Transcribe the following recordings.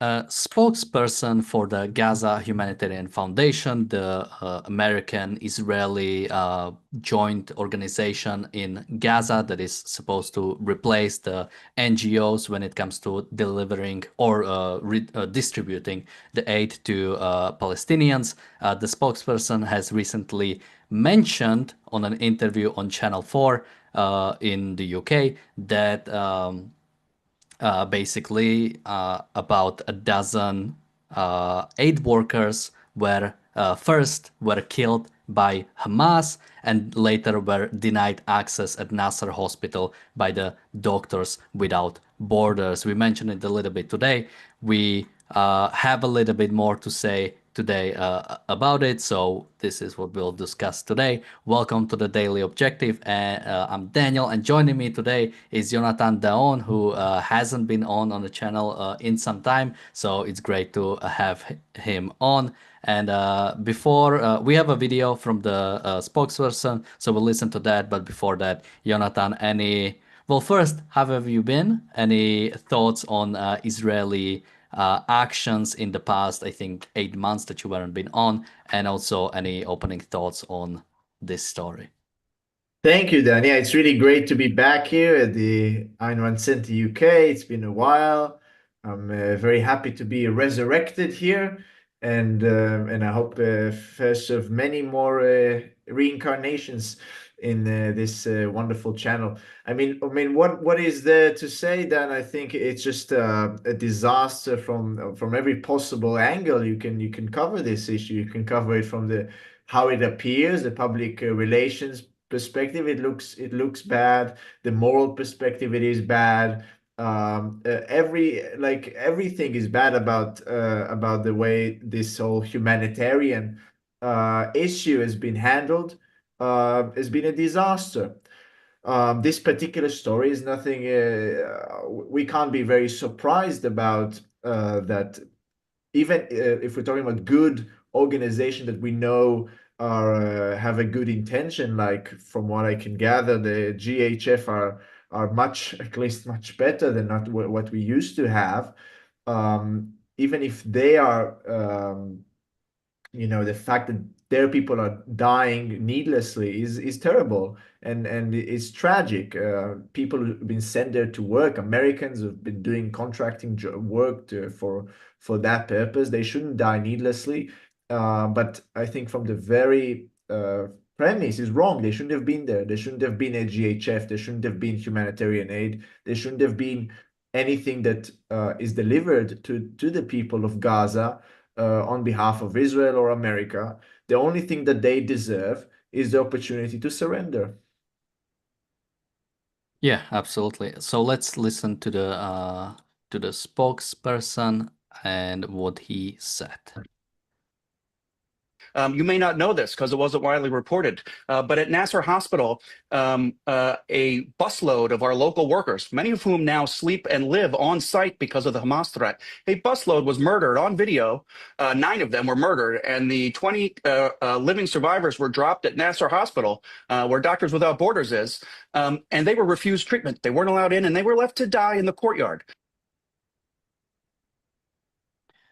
A spokesperson for the Gaza Humanitarian Foundation, the American-Israeli joint organization in Gaza that is supposed to replace the NGOs when it comes to delivering or distributing the aid to Palestinians. The spokesperson has recently mentioned on an interview on Channel 4 in the UK that basically about a dozen aid workers were first were killed by Hamas and later were denied access at Nasser Hospital by the Doctors Without Borders. We mentioned it a little bit today. We have a little bit more to say today about it. So this is what we'll discuss today. Welcome to the Daily Objective. And I'm Daniel, and joining me today is Jonathan Daon, who hasn't been on the channel in some time. So it's great to have him on. And before we have a video from the spokesperson, so we'll listen to that. But before that, Jonathan, well, first, how have you been? Any thoughts on Israeli actions in the past, I think, 8 months that you weren't been on, and also any opening thoughts on this story? Thank you, Dan. Yeah, it's really great to be back here at the Ayn Rand Center UK. It's been a while. I'm very happy to be resurrected here, and I hope first of many more reincarnations in this wonderful channel. What is there to say, Dan? I think it's just a disaster from every possible angle. You can cover this issue. You can cover it from the how it appears, the public relations perspective. It looks bad. The moral perspective, it is bad. Everything is bad about the way this whole humanitarian issue has been handled. Has been a disaster. This particular story is nothing. We can't be very surprised about that. Even if we're talking about good organization that we know are have a good intention, like from what I can gather, the GHF are much, at least much better than not what we used to have. Even if they are, the fact that their people are dying needlessly is terrible, and it's tragic. People who've been sent there to work, Americans who've been doing contracting work for that purpose, they shouldn't die needlessly. But I think from the very premise is wrong. They shouldn't have been there. There shouldn't have been a GHF. There shouldn't have been humanitarian aid. There shouldn't have been anything that is delivered to the people of Gaza on behalf of Israel or America. The only thing that they deserve is the opportunity to surrender. Yeah, absolutely. So let's listen to the spokesperson and what he said. You may not know this because it wasn't widely reported, but at Nasser Hospital, a busload of our local workers, many of whom now sleep and live on site because of the Hamas threat, a busload was murdered on video. 9 of them were murdered, and the 20 living survivors were dropped at Nasser Hospital, where Doctors Without Borders is, and they were refused treatment. They weren't allowed in, and they were left to die in the courtyard.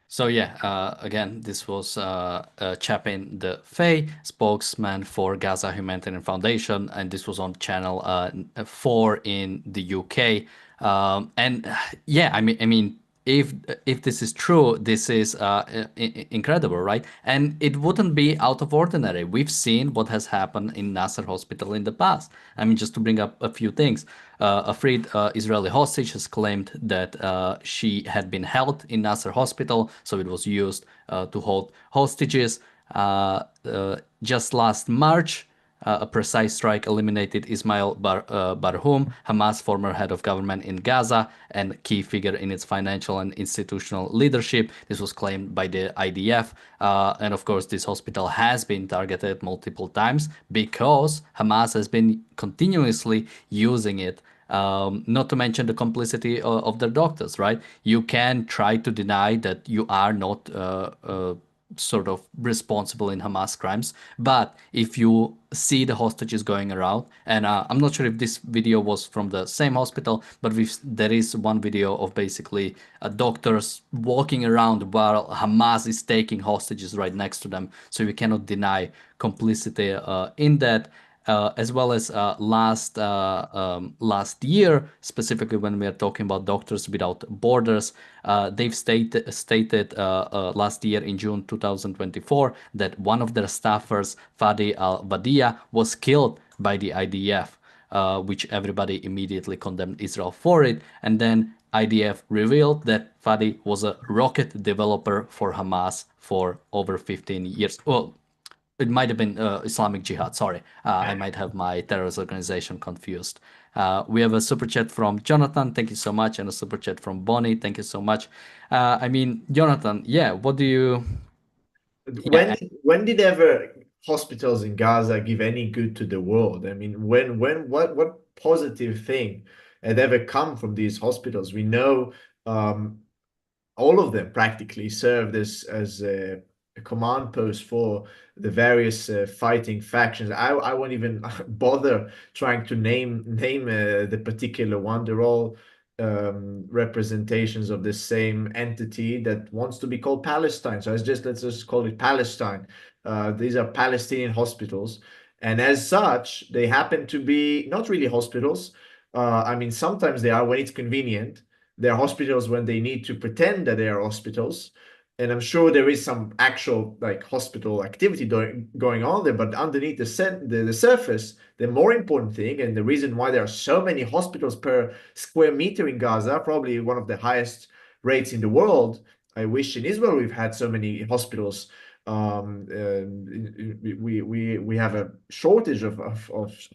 So yeah, again, this was Chapin the Fay, spokesman for Gaza Humanitarian Foundation, and this was on Channel 4 in the UK. And yeah, I mean, if this is true, this is incredible, right? And it wouldn't be out of ordinary. We've seen what has happened in Nasser Hospital in the past. I mean, just to bring up a few things, a freed Israeli hostage has claimed that she had been held in Nasser Hospital, so it was used to hold hostages. Just last March, a precise strike eliminated Ismail Barhoum, Hamas' former head of government in Gaza and key figure in its financial and institutional leadership. This was claimed by the IDF. And of course, this hospital has been targeted multiple times because Hamas has been continuously using it. Not to mention the complicity of their doctors, right? You can try to deny that you are not sort of responsible in Hamas crimes. But if you see the hostages going around, and I'm not sure if this video was from the same hospital, but there is one video of basically doctors walking around while Hamas is taking hostages right next to them. So you cannot deny complicity in that. As well as last year, specifically when we are talking about Doctors Without Borders, they've stated last year in June 2024 that one of their staffers, Fadi al-Wadia, was killed by the IDF, which everybody immediately condemned Israel for it. And then IDF revealed that Fadi was a rocket developer for Hamas for over 15 years. Well, it might have been Islamic Jihad. Sorry, I might have my terrorist organization confused. We have a super chat from Jonathan. Thank you so much, and a super chat from Bonnie. Thank you so much. I mean, Jonathan, yeah. What do you? Yeah, When did ever hospitals in Gaza give any good to the world? I mean, what positive thing had ever come from these hospitals? We know um, all of them practically served as a command post for the various fighting factions. I won't even bother trying to name the particular one. They're all representations of the same entity that wants to be called Palestine. So let's just call it Palestine. These are Palestinian hospitals, and as such, they happen to be not really hospitals. I mean, sometimes they are when it's convenient. They're hospitals when they need to pretend that they are hospitals. And I'm sure there is some actual like hospital activity going on there, but underneath the surface, the more important thing, and the reason why there are so many hospitals per square meter in Gaza, probably one of the highest rates in the world. I wish in Israel we've had so many hospitals. We have a shortage of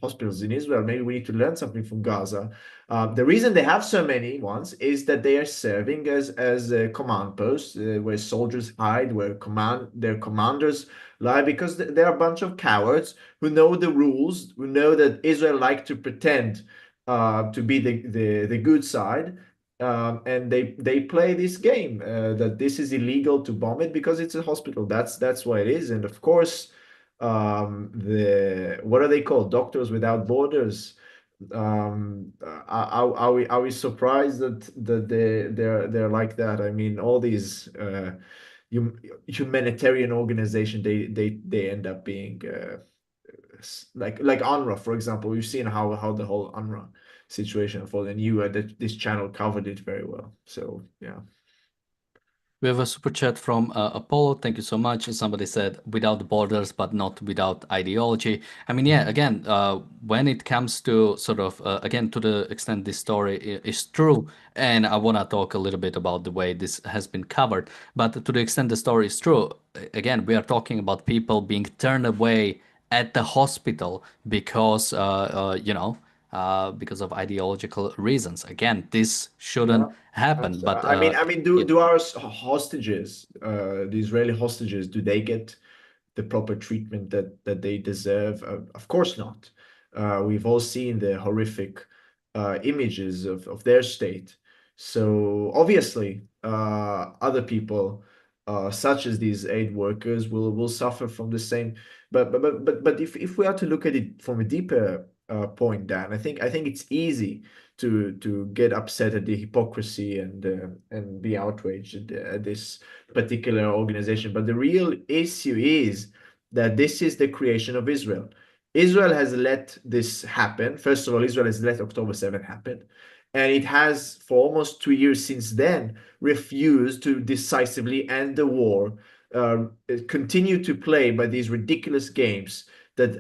hospitals in Israel. Maybe we need to learn something from Gaza. The reason they have so many ones is that they are serving as command posts where soldiers hide, where their commanders lie, because they're a bunch of cowards who know the rules, who know that Israel like to pretend to be the good side. And they play this game that this is illegal to bomb it because it's a hospital. That's why it is. And of course, the what are they called? Doctors Without Borders. Are we surprised that they're like that? I mean, all these humanitarian organization, they end up being like UNRWA, for example. We've seen how the whole UNRWA situation unfolded, and this channel covered it very well. So yeah. we have a super chat from Apollo. Thank you so much. Somebody said, without borders, but not without ideology. I mean, yeah, again, when it comes to sort of, again, to the extent this story is true, and I want to talk a little bit about the way this has been covered, but to the extent the story is true, again, we are talking about people being turned away at the hospital because, because of ideological reasons. Again, this Yeah. shouldn't happen, but Do our hostages, the Israeli hostages, do they get the proper treatment that they deserve? Of course not. We've all seen the horrific images of their state. So obviously, other people, such as these aid workers, will suffer from the same. But if we are to look at it from a deeper point, Dan, I think it's easy to get upset at the hypocrisy and be outraged at this particular organization. But the real issue is that this is the creation of Israel. Israel has let this happen. First of all, Israel has let October 7th happen. And it has, for almost 2 years since then, refused to decisively end the war, continue to play by these ridiculous games that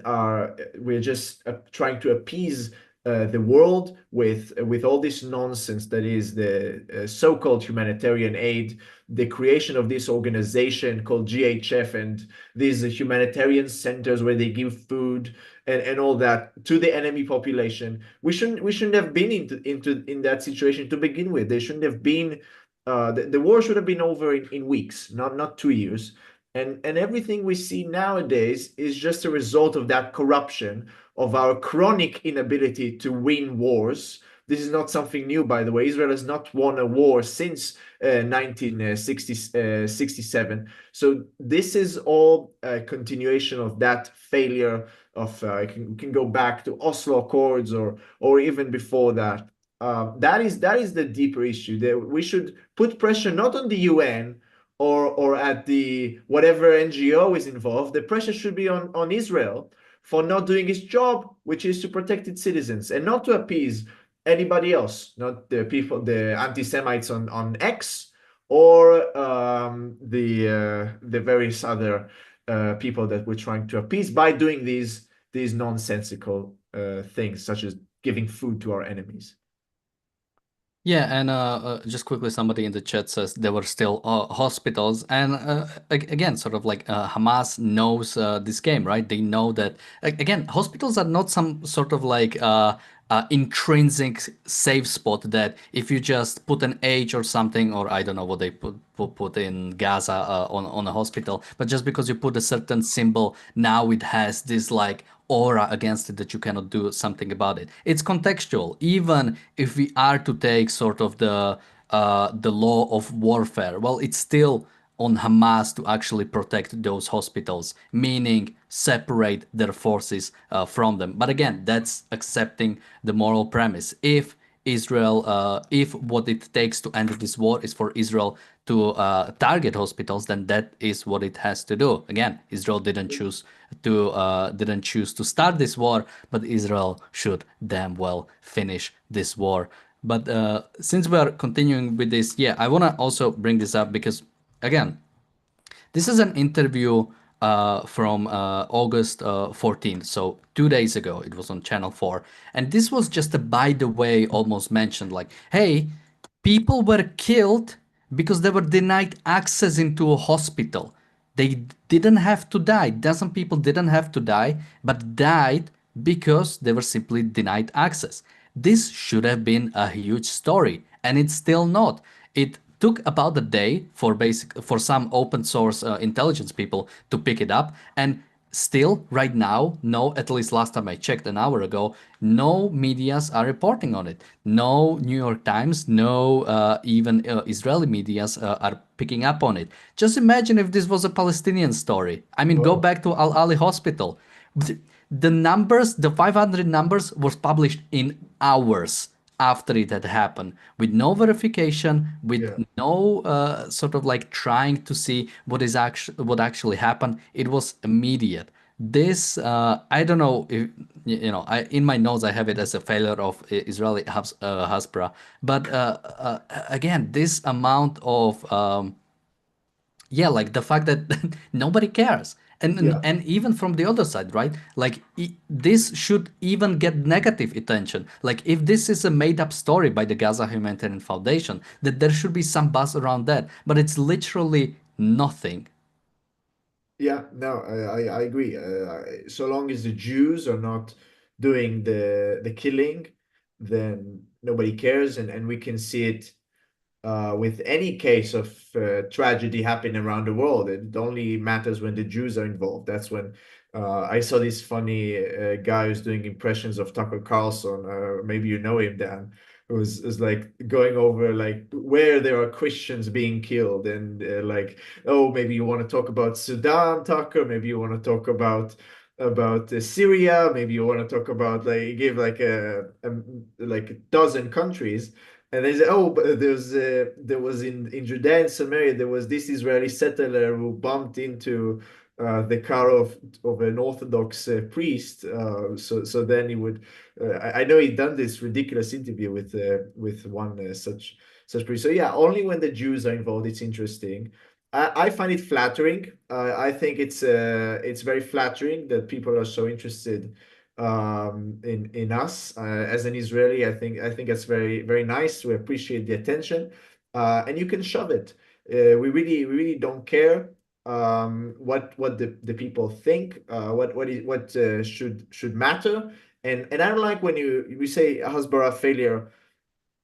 we're just trying to appease the world with all this nonsense that is the so-called humanitarian aid, the creation of this organization called GHF, and these humanitarian centers where they give food and all that to the enemy population. We shouldn't have been in that situation to begin with. They shouldn't have been. The war should have been over in weeks, not 2 years. And everything we see nowadays is just a result of that corruption, of our chronic inability to win wars, This is not something new, by the way. Israel has not won a war since 1967. So this is all a continuation of that failure of, we can go back to Oslo Accords or even before that. That is the deeper issue. That we should put pressure not on the UN or at the whatever NGO is involved. The pressure should be on Israel for not doing its job, which is to protect its citizens and not to appease anybody else, not the people, the anti-Semites on X, or the various other people that we're trying to appease by doing these nonsensical things, such as giving food to our enemies. Yeah, and just quickly, somebody in the chat says there were still hospitals, and again, sort of like Hamas knows this game, right? They know that again, hospitals are not some sort of like intrinsic safe spot that if you just put an age or something, or I don't know what they put in Gaza on a hospital, but just because you put a certain symbol, now it has this like aura against it that you cannot do something about it. It's contextual. Even if we are to take sort of the law of warfare, well, it's still on Hamas to actually protect those hospitals, meaning separate their forces from them. But again, that's accepting the moral premise. If Israel, if what it takes to end this war is for Israel to target hospitals, then that is what it has to do. Again, Israel didn't choose to start this war, but Israel should damn well finish this war. But since we are continuing with this, yeah, I want to also bring this up because, again, this is an interview from August 14th, so 2 days ago. It was on Channel 4. And this was just a by the way almost mentioned like, hey, people were killed because they were denied access into a hospital. They didn't have to die. Dozen people didn't have to die, but died because they were simply denied access. This should have been a huge story, and it's still not. It took about a day for some open source intelligence people to pick it up, and still right now, no, at least last time I checked an hour ago, no medias are reporting on it. No New York Times, no even Israeli medias are picking up on it. Just imagine if this was a Palestinian story. I mean, go Whoa. back to Al Ali Hospital. The numbers, the 500 numbers, was published in hours after it had happened, with no verification, with Yeah. no sort of like trying to see what actually happened. It was immediate. This I don't know if I in my notes I have it as a failure of Israeli Hasbara, but again, this amount of yeah, like the fact that nobody cares, and Yeah. and even from the other side, right? Like this should even get negative attention. Like if this is a made up story by the Gaza Humanitarian Foundation, that there should be some buzz around that, but it's literally nothing. Yeah, no, I agree. So long as the Jews are not doing the killing, then nobody cares, and we can see it with any case of tragedy happening around the world. It only matters when the Jews are involved. That's when I saw this funny guy who's doing impressions of Tucker Carlson. Maybe you know him, Dan. Who's like going over like where there are Christians being killed, and like, oh, maybe you want to talk about Sudan, Tucker. Maybe you want to talk about Syria. Maybe you want to talk about like give like a dozen countries. And they say, oh, but there was in Judea and Samaria, there was this Israeli settler who bumped into the car of an Orthodox priest. So then he would. I know he'd done this ridiculous interview with one such priest. So yeah, only when the Jews are involved, it's interesting. I find it flattering. I think it's very flattering that people are so interested in us as an Israeli. I think that's very nice. We appreciate the attention, and you can shove it. We really don't care what the people think. What should matter. And I don't like when we say Hasbara failure.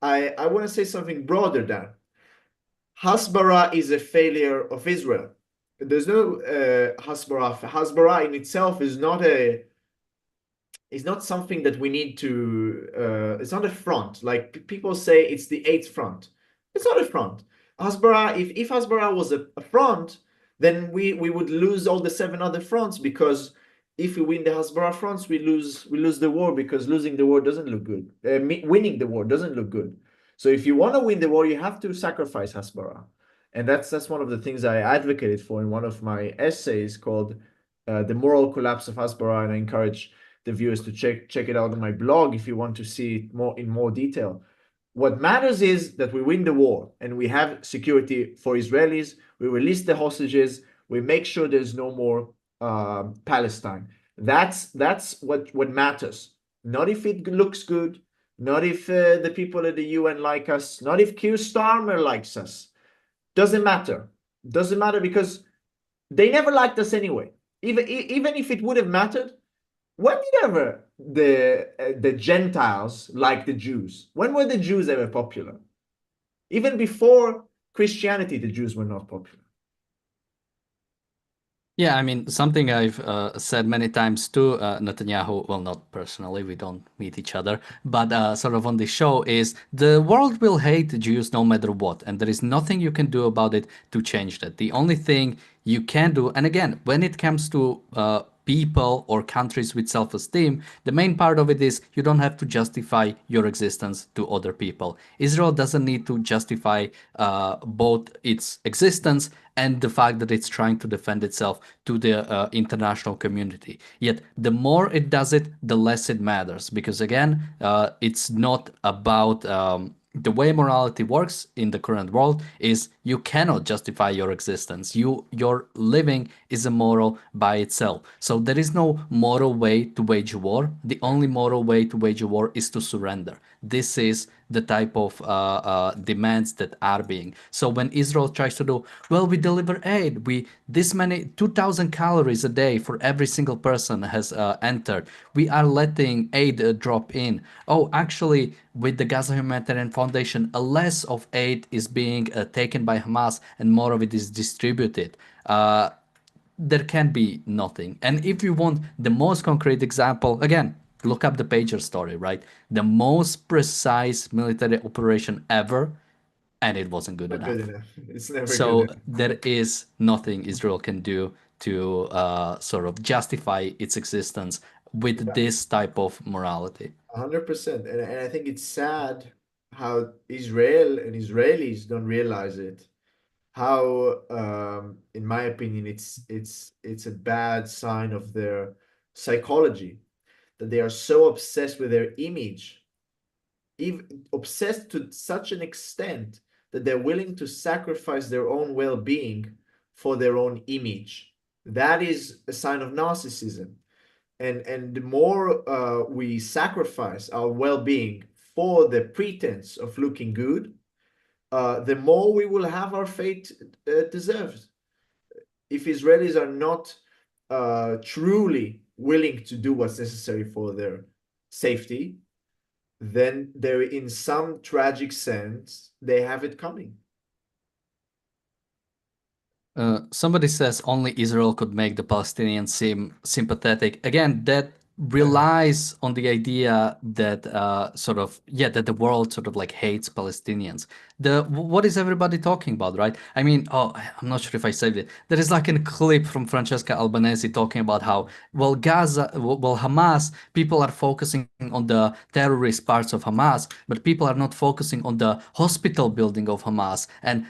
I want to say something broader than Hasbara is a failure of Israel. There's no Hasbara. Hasbara in itself is not is not something that we need to. It's not a front. Like people say, it's the eighth front. It's not a front. Hasbara, if Hasbara was a front, then we would lose all the seven other fronts, because if we win the Hasbara fronts, we lose the war, because losing the war doesn't look good. Winning the war doesn't look good. So if you want to win the war, you have to sacrifice Hasbara, and that's one of the things I advocated for in one of my essays called "The Moral Collapse of Hasbara," and I encourage the viewers to check it out on my blog if you want to see it more detail. What matters is that we win the war and we have security for Israelis. We release the hostages. We make sure there's no more Palestine. That's what matters. Not if it looks good. Not if the people at the UN like us. Not if Keir Starmer likes us. Doesn't matter. Doesn't matter, because they never liked us anyway. Even if it would have mattered, when did ever the Gentiles like the Jews? When were the Jews ever popular? Even before Christianity, the Jews were not popular. Yeah, I mean, something I've said many times to Netanyahu, well, not personally, we don't meet each other, but sort of on the show, is the world will hate Jews no matter what, and there is nothing you can do about it to change that. The only thing you can do, and again, when it comes to people or countries with self-esteem, the main part of it is you don't have to justify your existence to other people. Israel doesn't need to justify both its existence and the fact that it's trying to defend itself to the international community. Yet, the more it does it, the less it matters. Because again, it's not about the way morality works in the current world is you cannot justify your existence. Your living is immoral by itself. So there is no moral way to wage war. The only moral way to wage a war is to surrender. This is the type of demands that are being. So when Israel tries to do, well, we deliver aid, we this many 2,000 calories a day for every single person has entered. We are letting aid drop in. Oh, actually, with the Gaza Humanitarian Foundation, a less of aid is being taken by Hamas and more of it is distributed. There can be nothing. And if you want the most concrete example, again, look up the pager story, right? The most precise military operation ever, and it wasn't good Not good enough. enough. It's never good So enough. there is nothing Israel can do to sort of justify its existence with Yeah, this type of morality. 100%. And I think it's sad how Israel and Israelis don't realize it. How, in my opinion, it's a bad sign of their psychology, that they are so obsessed with their image, even obsessed to such an extent that they're willing to sacrifice their own well-being for their own image. That is a sign of narcissism. And the more we sacrifice our well-being for the pretense of looking good, the more we will have our fate deserved. If Israelis are not truly willing to do what's necessary for their safety, then they're, in some tragic sense, they have it coming. Somebody says only Israel could make the Palestinians seem sympathetic. Again, that relies on the idea that that the world sort of like hates Palestinians. What is everybody talking about, right? I mean, oh, I'm not sure if I saved it. There is like a clip from Francesca Albanese talking about how, well, Hamas, people are focusing on the terrorist parts of Hamas, but people are not focusing on the hospital building of Hamas and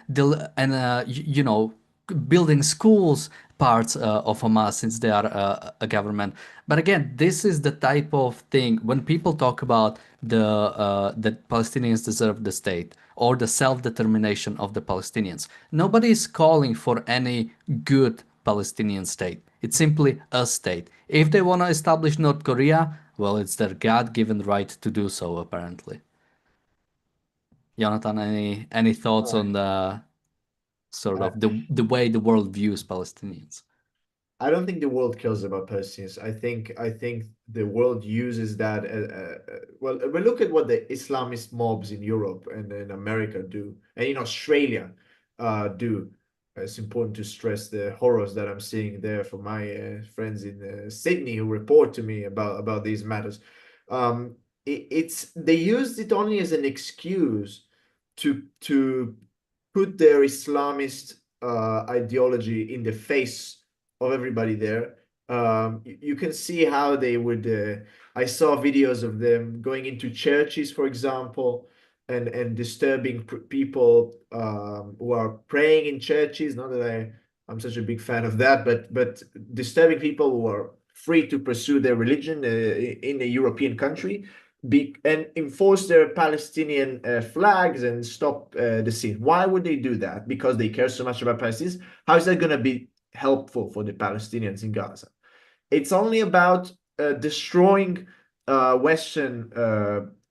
building schools parts of Hamas, since they are a government. But again, this is the type of thing when people talk about that Palestinians deserve the state or the self-determination of the Palestinians. Nobody is calling for any good Palestinian state. It's simply a state. If they want to establish North Korea, well, it's their God-given right to do so, apparently. Jonathan, any thoughts Uh, on the sort I, of the way the world views Palestinians? I don't think the world cares about Palestinians. I think the world uses that. Well, look at what the Islamist mobs in Europe and in America do, and in Australia do. It's important to stress the horrors that I'm seeing there for my friends in Sydney who report to me about these matters. It's they used it only as an excuse to put their Islamist ideology in the face of everybody there. You can see how they would. I saw videos of them going into churches, for example, and disturbing people who are praying in churches. Not that I'm such a big fan of that, but disturbing people who are free to pursue their religion in a European country, and enforce their Palestinian flags and stop the scene. Why would they do that? Because they care so much about Palestinians. How is that going to be helpful for the Palestinians in Gaza? It's only about destroying Western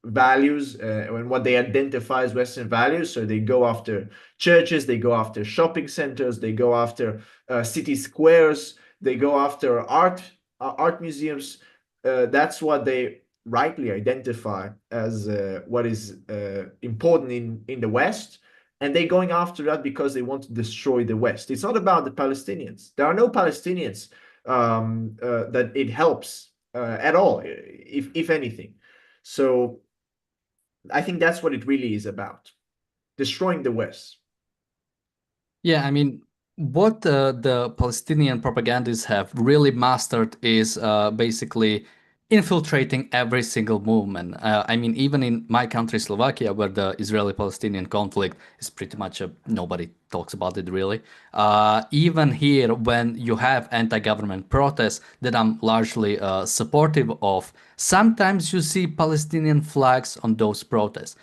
values and what they identify as Western values. So they go after churches, they go after shopping centers, they go after city squares, they go after art museums. That's what they rightly identify as what is important in the West. And they're going after that because they want to destroy the West. It's not about the Palestinians. There are no Palestinians that it helps at all, if anything. So I think that's what it really is about, destroying the West. Yeah, I mean, what the Palestinian propagandists have really mastered is basically infiltrating every single movement. I mean, even in my country, Slovakia, where the Israeli-Palestinian conflict is pretty much nobody talks about it really. Even here, when you have anti-government protests that I'm largely supportive of, sometimes you see Palestinian flags on those protests.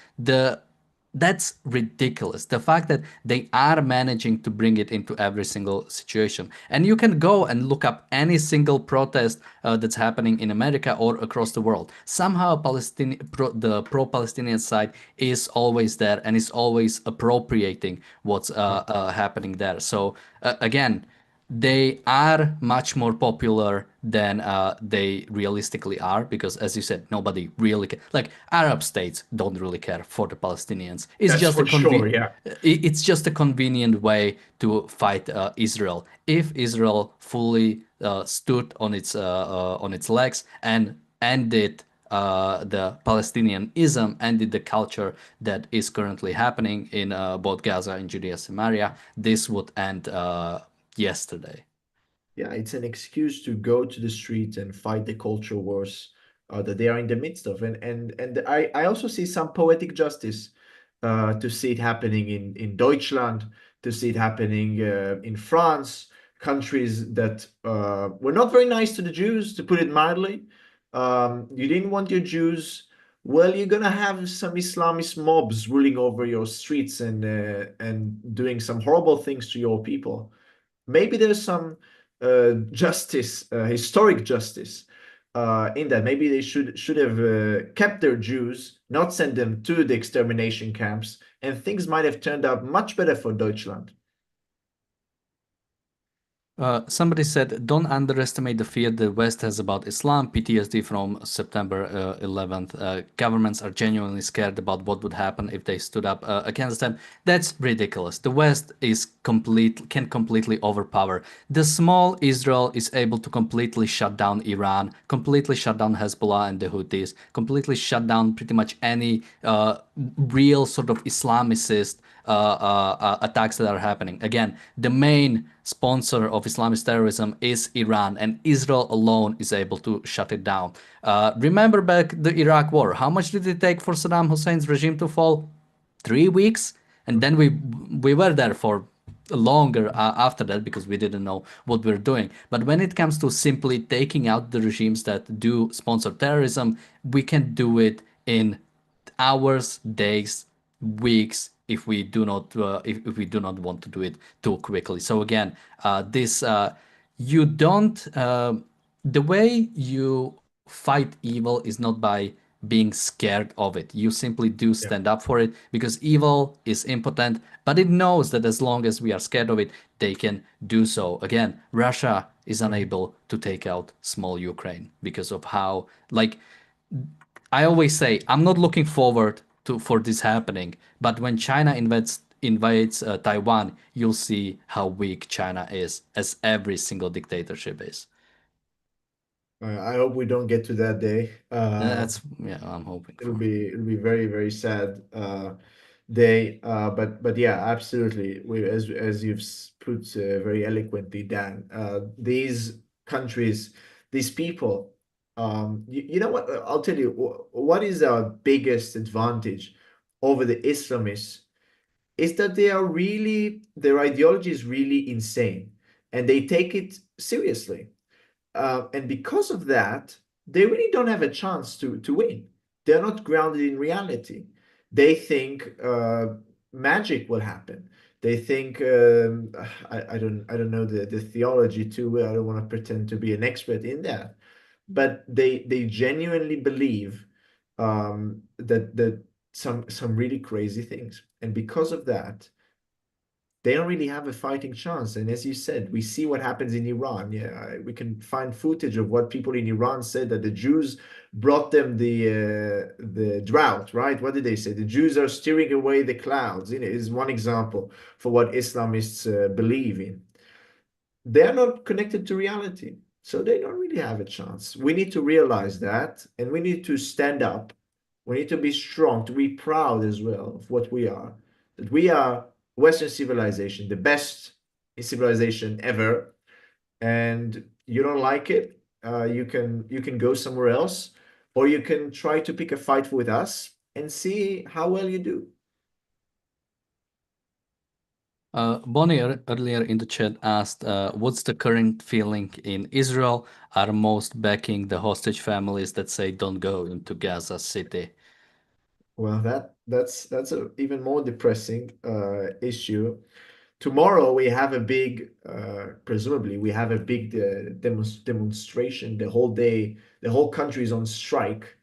That's ridiculous. The fact that they are managing to bring it into every single situation. And you can go and look up any single protest that's happening in America or across the world. Somehow the pro-Palestinian side is always there and is always appropriating what's happening there. So again, they are much more popular than they realistically are, because as you said, nobody really like Arab states don't really care for the Palestinians. It's That's just a for sure, yeah. it's just a convenient way to fight Israel. If Israel fully stood on its legs and ended the Palestinianism, ended the culture that is currently happening in both Gaza and Judea Samaria, this would end yesterday. Yeah, it's an excuse to go to the street and fight the culture wars that they are in the midst of. And I also see some poetic justice to see it happening in Deutschland, to see it happening in France, countries that were not very nice to the Jews, to put it mildly. You didn't want your Jews. Well, you're gonna have some Islamist mobs ruling over your streets and doing some horrible things to your people. Maybe there's some justice, historic justice in that. Maybe they should have kept their Jews, not send them to the extermination camps, and things might have turned out much better for Deutschland. Somebody said, don't underestimate the fear the West has about Islam, PTSD from September 11th. Governments are genuinely scared about what would happen if they stood up against them. That's ridiculous. The West can completely overpower. The small Israel is able to completely shut down Iran, completely shut down Hezbollah and the Houthis, completely shut down pretty much any real sort of Islamicist attacks that are happening. Again, the main sponsor of Islamist terrorism is Iran, and Israel alone is able to shut it down. Remember back the Iraq war. How much did it take for Saddam Hussein's regime to fall? 3 weeks? And then we were there for longer after that, because we didn't know what we're doing. But when it comes to simply taking out the regimes that do sponsor terrorism, we can do it in hours, days, weeks, if we do not if we do not want to do it too quickly. So again, this you don't the way you fight evil is not by being scared of it. You simply do Yeah. stand up for it, because evil is impotent, but it knows that as long as we are scared of it, they can do so. Again, Russia is unable to take out small Ukraine because of how, like, I always say I'm not looking forward to for this happening, but when China invades Taiwan, you'll see how weak China is, as every single dictatorship is. I hope we don't get to that day. That's yeah, I'm hoping for. It'll be very, very sad day. But yeah, absolutely. As you've put very eloquently, Dan, these countries, these people, you know what? I'll tell you what is our biggest advantage over the Islamists is that they are really, their ideology is really insane, and they take it seriously. And because of that, they really don't have a chance to win. They're not grounded in reality. They think magic will happen. They think I don't know the theology too well. I don't want to pretend to be an expert in that, but they genuinely believe that some really crazy things, and because of that, they don't really have a fighting chance. And as you said, we see what happens in Iran. Yeah, we can find footage of what people in Iran said, that the Jews brought them the drought, right? What did they say? The Jews are steering away the clouds. You know, is one example for what Islamists believe in. They're not connected to reality, so they don't really have a chance. We need to realize that, and we need to stand up. We need to be strong, to be proud as well of what we are. That we are Western civilization, the best civilization ever. And you don't like it, you can go somewhere else, or you can try to pick a fight with us and see how well you do. Bonnie earlier in the chat asked, what's the current feeling in Israel? Are most backing the hostage families that say don't go into Gaza City? Well, that's a even more depressing issue. Tomorrow we have a big, presumably we have a big demonstration the whole day. The whole country is on strike.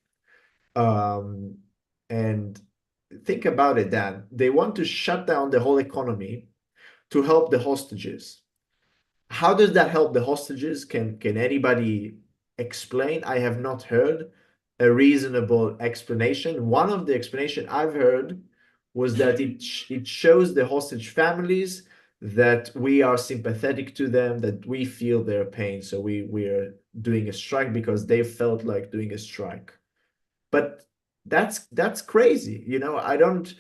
Um, and think about it, Dan. They want to shut down the whole economy to help the hostages. How does that help the hostages? Can anybody explain? I have not heard a reasonable explanation. One of the explanation I've heard was that it shows the hostage families that we are sympathetic to them, that we feel their pain. So we're doing a strike because they felt like doing a strike. But that's crazy. You know, I don't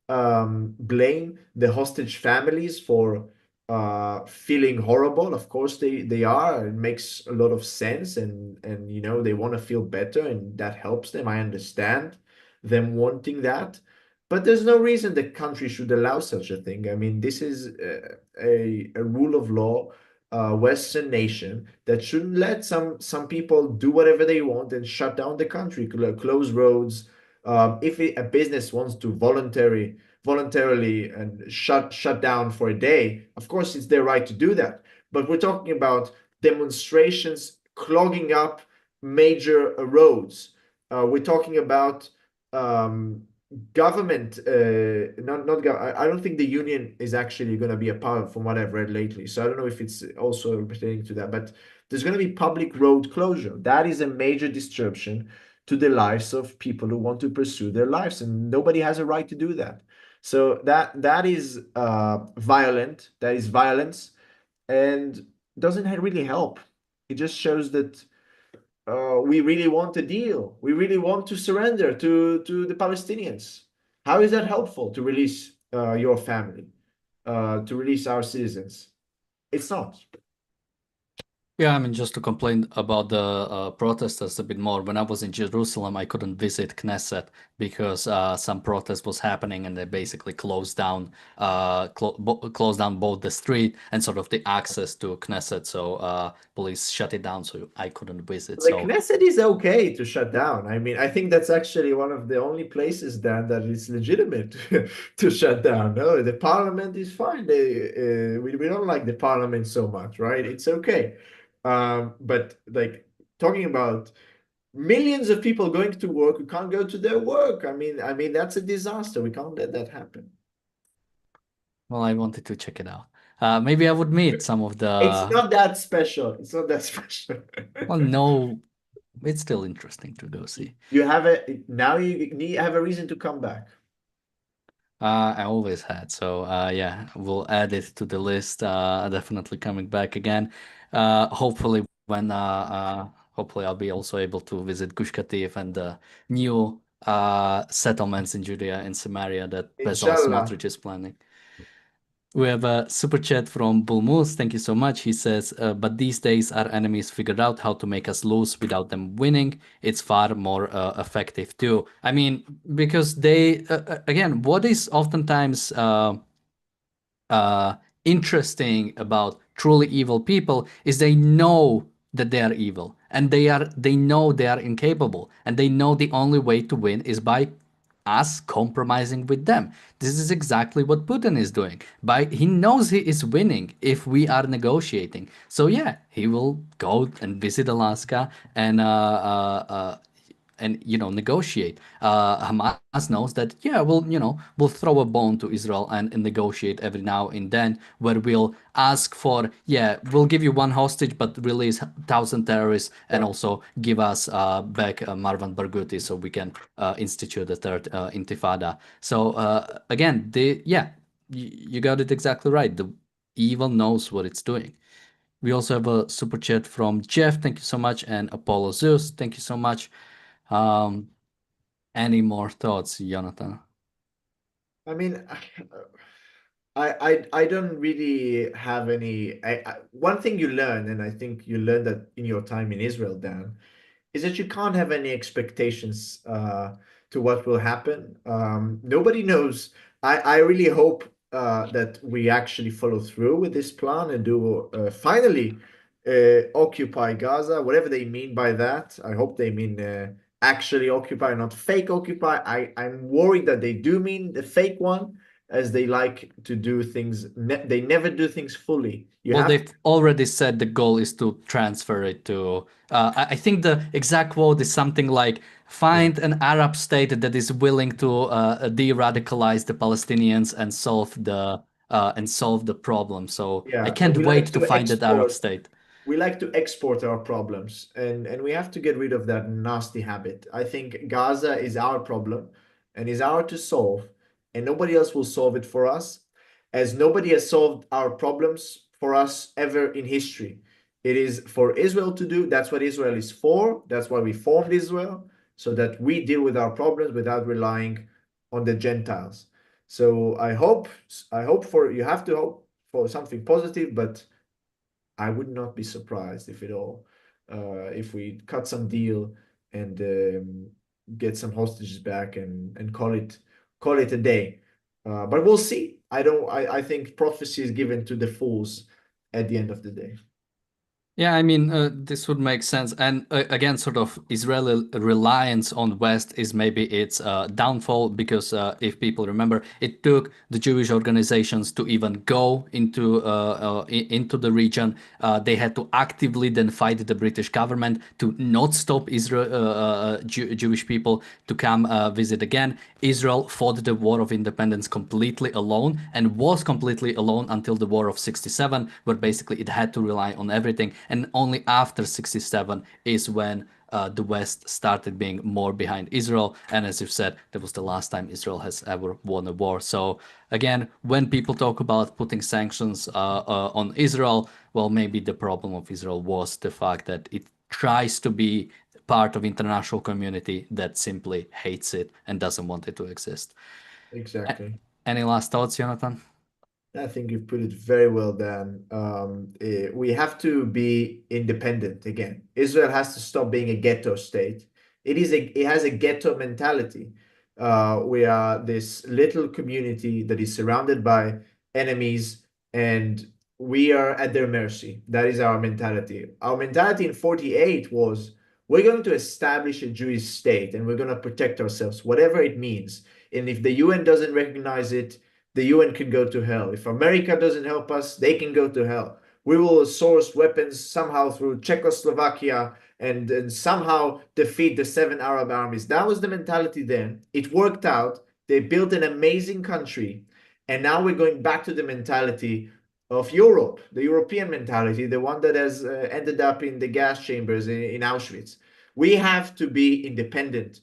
blame the hostage families for feeling horrible. Of course, they are. It makes a lot of sense, and you know they want to feel better, and that helps them. I understand them wanting that, but there's no reason the country should allow such a thing. I mean, this is a rule of law. Western nation that shouldn't let some people do whatever they want and shut down the country, close roads. If a business wants to voluntarily and shut down for a day, of course it's their right to do that. But we're talking about demonstrations clogging up major roads. We're talking about government, not I don't think the union is actually going to be a part from what I've read lately. So I don't know if it's also pertaining to that, but there's going to be public road closure. That is a major disruption to the lives of people who want to pursue their lives, and nobody has a right to do that. So that is violent. That is violence, and doesn't really help. It just shows that we really want a deal. We really want to surrender to the Palestinians. How is that helpful to release your family, to release our citizens? It's not. Yeah, I mean, just to complain about the protesters a bit more. When I was in Jerusalem, I couldn't visit Knesset because some protest was happening, and they basically closed down both the street and sort of the access to Knesset. So police shut it down, so I couldn't visit. The So Knesset is okay to shut down. I mean, I think that's actually one of the only places, Dan, that is legitimate to shut down. No, the parliament is fine. We don't like the parliament so much, right? It's okay. But like talking about millions of people going to work who can't go to their work. I mean that's a disaster. We can't let that happen. well, I wanted to check it out. Maybe I would meet some of It's the. not that special. It's not that special. Well, no, it's still interesting to go see. You have a now you need have a reason to come back. I always had. So yeah, we'll add it to the list. Definitely coming back again. Hopefully hopefully I'll be also able to visit Gush Katif and the new settlements in Judea and Samaria that Bezalel Inshallah. Smotrich is planning. We have a super chat from Bulmus. Thank you so much. He says, but these days our enemies figured out how to make us lose without them winning. It's far more effective too. I mean, because they, again, what is oftentimes uh, interesting about truly evil people is they know that they are evil and they know they are incapable and they know the only way to win is by us compromising with them. This is exactly what Putin is doing. By he knows he is winning if we are negotiating. So yeah, he will go and visit Alaska and negotiate. Hamas knows that we'll throw a bone to Israel and negotiate every now and then where we'll ask for we'll give you one hostage but release 1,000 terrorists and Yeah. also give us back Marwan Barghouti so we can institute the third intifada. So again, you got it exactly right. The evil knows what it's doing. We also have a super chat from Jeff. Thank you so much. And Apollo Zeus. Thank you so much. Um, any more thoughts, Jonathan? I mean, I don't really have any. One thing you learn, and I think you learned that in your time in Israel, Dan, is that you can't have any expectations to what will happen. Nobody knows. I really hope that we actually follow through with this plan and do finally occupy Gaza, whatever they mean by that. I hope they mean actually occupy, not fake occupy. I'm worried that they do mean the fake one, as they like to do things. They never do things fully. You Well, have they've already said the goal is to transfer it to. I think the exact quote is something like, "Find an Arab state that is willing to de-radicalize the Palestinians and solve the problem." So I yeah, can't we wait like to to find that Arab export. state. We like to export our problems, and we have to get rid of that nasty habit. I think Gaza is our problem and is ours to solve, and nobody else will solve it for us, as nobody has solved our problems for us ever in history. It is for Israel to do. That's what Israel is for. That's why we formed Israel, so that we deal with our problems without relying on the Gentiles. So I hope for you have to hope for something positive, but I would not be surprised if it all, if we cut some deal and get some hostages back and call it a day. But we'll see. I don't. I think prophecy is given to the fools at the end of the day. Yeah, I mean, this would make sense. And again, sort of Israeli reliance on West is maybe its downfall because if people remember, it took the Jewish organizations to even go into the region. They had to actively then fight the British government to not stop Israel Jewish people to come visit again. Israel fought the War of Independence completely alone and was completely alone until the War of 67, where basically it had to rely on everything. And only after 67 is when the West started being more behind Israel. And as you've said, that was the last time Israel has ever won a war. So again, when people talk about putting sanctions on Israel, well, maybe the problem of Israel was the fact that it tries to be part of international community that simply hates it and doesn't want it to exist. Exactly. Any last thoughts, Jonathan? I think you've put it very well, Dan. We have to be independent again. Israel has to stop being a ghetto state. It has a ghetto mentality. We are this little community that is surrounded by enemies, and we are at their mercy. That is our mentality. Our mentality in 48 was we're going to establish a Jewish state and we're going to protect ourselves, whatever it means. And if the UN doesn't recognize it, the UN can go to hell. If America doesn't help us, they can go to hell. We will source weapons somehow through Czechoslovakia and somehow defeat the 7 Arab armies. That was the mentality then. It worked out. They built an amazing country. And now we're going back to the mentality of Europe, the European mentality, the one that has ended up in the gas chambers in Auschwitz. We have to be independent.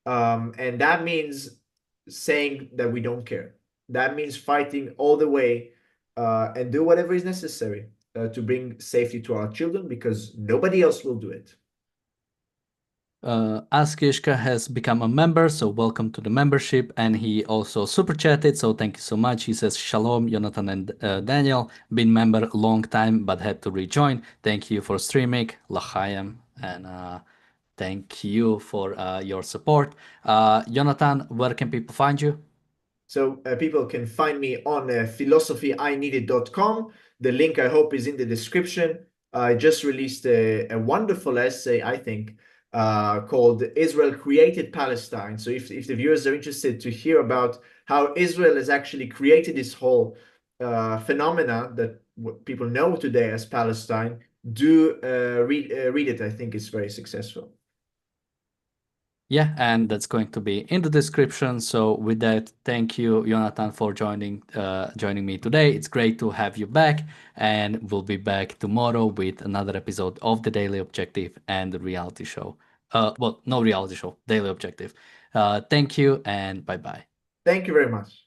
And that means saying that we don't care. that means fighting all the way and do whatever is necessary to bring safety to our children, because nobody else will do it. Askishka has become a member, so welcome to the membership. And he also super chatted, so thank you so much. He says, Shalom, Jonathan and Daniel. Been member a long time, but had to rejoin. Thank you for streaming, L'chaim, and thank you for your support. Jonathan, where can people find you? So people can find me on philosophyIneeded.com. The link, I hope, is in the description. I just released a wonderful essay, I think, called Israel Created Palestine. So if the viewers are interested to hear about how Israel has actually created this whole phenomena that people know today as Palestine, do read it. I think it's very successful. Yeah, and that's going to be in the description. So with that, thank you, Jonathan, for joining me today. It's great to have you back, and we'll be back tomorrow with another episode of the Daily Objective and the reality show. Well, no reality show, Daily Objective. Thank you, and bye-bye. Thank you very much.